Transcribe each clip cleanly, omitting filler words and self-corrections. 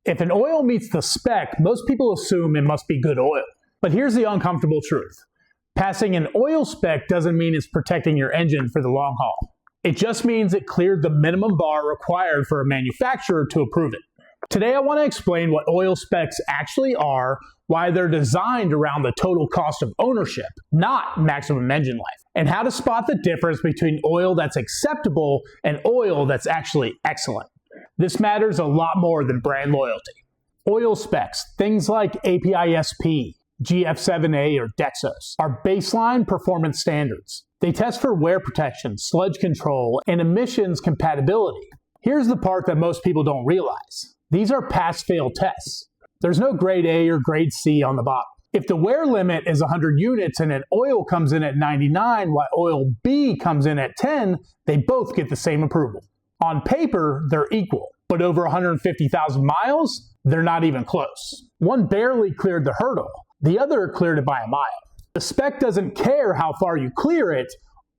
If an oil meets the spec, most people assume it must be good oil. But here's the uncomfortable truth. Passing an oil spec doesn't mean it's protecting your engine for the long haul. It just means it cleared the minimum bar required for a manufacturer to approve it. Today I want to explain what oil specs actually are, why they're designed around the total cost of ownership, not maximum engine life, and how to spot the difference between oil that's acceptable and oil that's actually excellent. This matters a lot more than brand loyalty. Oil specs, things like API-SP, GF7A, or dexos, are baseline performance standards. They test for wear protection, sludge control, and emissions compatibility. Here's the part that most people don't realize. These are pass-fail tests. There's no grade A or grade C on the bottom. If the wear limit is 100 units and an oil comes in at 99 while oil B comes in at 10, they both get the same approval. On paper, they're equal, but over 150,000 miles, they're not even close. One barely cleared the hurdle, the other cleared it by a mile. The spec doesn't care how far you clear it,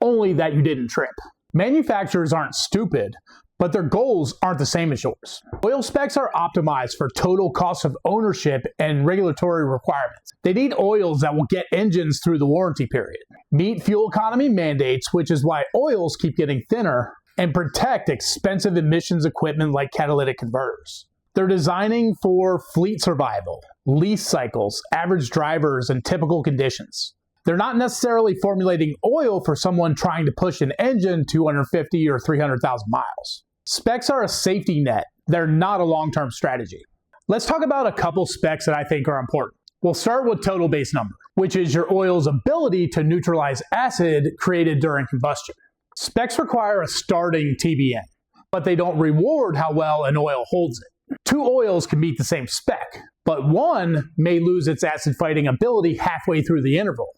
only that you didn't trip. Manufacturers aren't stupid, but their goals aren't the same as yours. Oil specs are optimized for total cost of ownership and regulatory requirements. They need oils that will get engines through the warranty period, meet fuel economy mandates, which is why oils keep getting thinner, and protect expensive emissions equipment like catalytic converters. They're designing for fleet survival, lease cycles, average drivers, and typical conditions. They're not necessarily formulating oil for someone trying to push an engine 250 or 300,000 miles. Specs are a safety net. They're not a long-term strategy. Let's talk about a couple specs that I think are important. We'll start with total base number, which is your oil's ability to neutralize acid created during combustion. Specs require a starting TBN, but they don't reward how well an oil holds it. Two oils can meet the same spec, but one may lose its acid-fighting ability halfway through the interval,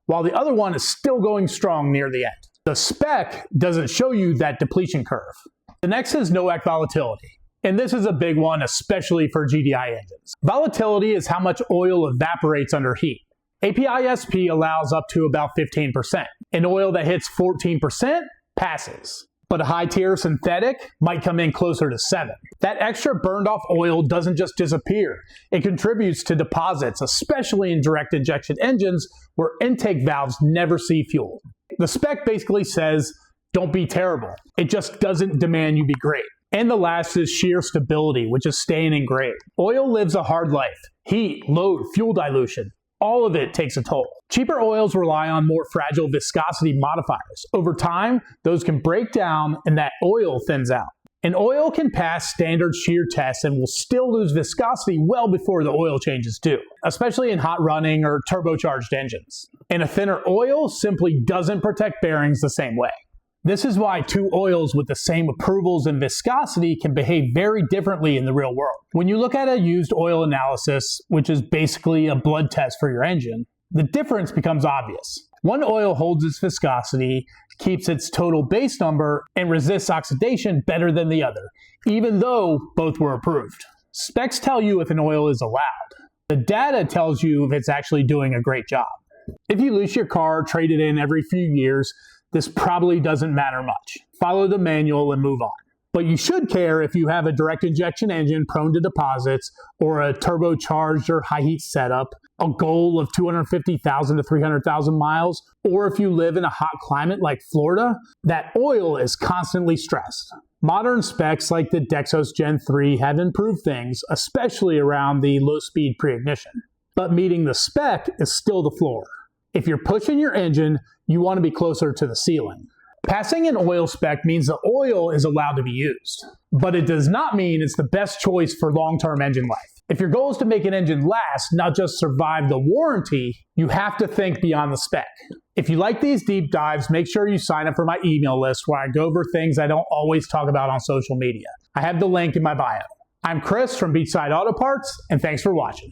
while the other one is still going strong near the end. The spec doesn't show you that depletion curve. The next is NOACK volatility, and this is a big one, especially for GDI engines. Volatility is how much oil evaporates under heat. API-SP allows up to about 15%. An oil that hits 14% passes, but a high-tier synthetic might come in closer to 7%. That extra burned-off oil doesn't just disappear. It contributes to deposits, especially in direct injection engines where intake valves never see fuel. The spec basically says, don't be terrible. It just doesn't demand you be great. And the last is shear stability, which is staying in grade. Oil lives a hard life. Heat, load, fuel dilution. All of it takes a toll. Cheaper oils rely on more fragile viscosity modifiers. Over time, those can break down and that oil thins out. An oil can pass standard shear tests and will still lose viscosity well before the oil changes do, especially in hot running or turbocharged engines. And a thinner oil simply doesn't protect bearings the same way. This is why two oils with the same approvals and viscosity can behave very differently in the real world. When you look at a used oil analysis, which is basically a blood test for your engine, the difference becomes obvious. One oil holds its viscosity, keeps its total base number, and resists oxidation better than the other, even though both were approved. Specs tell you if an oil is allowed. The data tells you if it's actually doing a great job. If you lease your car, trade it in every few years, this probably doesn't matter much. Follow the manual and move on. But you should care if you have a direct injection engine prone to deposits, or a turbocharged or high heat setup, a goal of 250,000 to 300,000 miles, or if you live in a hot climate like Florida, that oil is constantly stressed. Modern specs like the Dexos Gen 3 have improved things, especially around the low speed pre-ignition. But meeting the spec is still the floor. If you're pushing your engine, you want to be closer to the ceiling. Passing an oil spec means the oil is allowed to be used, but it does not mean it's the best choice for long-term engine life. If your goal is to make an engine last, not just survive the warranty, you have to think beyond the spec. If you like these deep dives, make sure you sign up for my email list where I go over things I don't always talk about on social media. I have the link in my bio. I'm Chris from Beachside Auto Parts, and thanks for watching.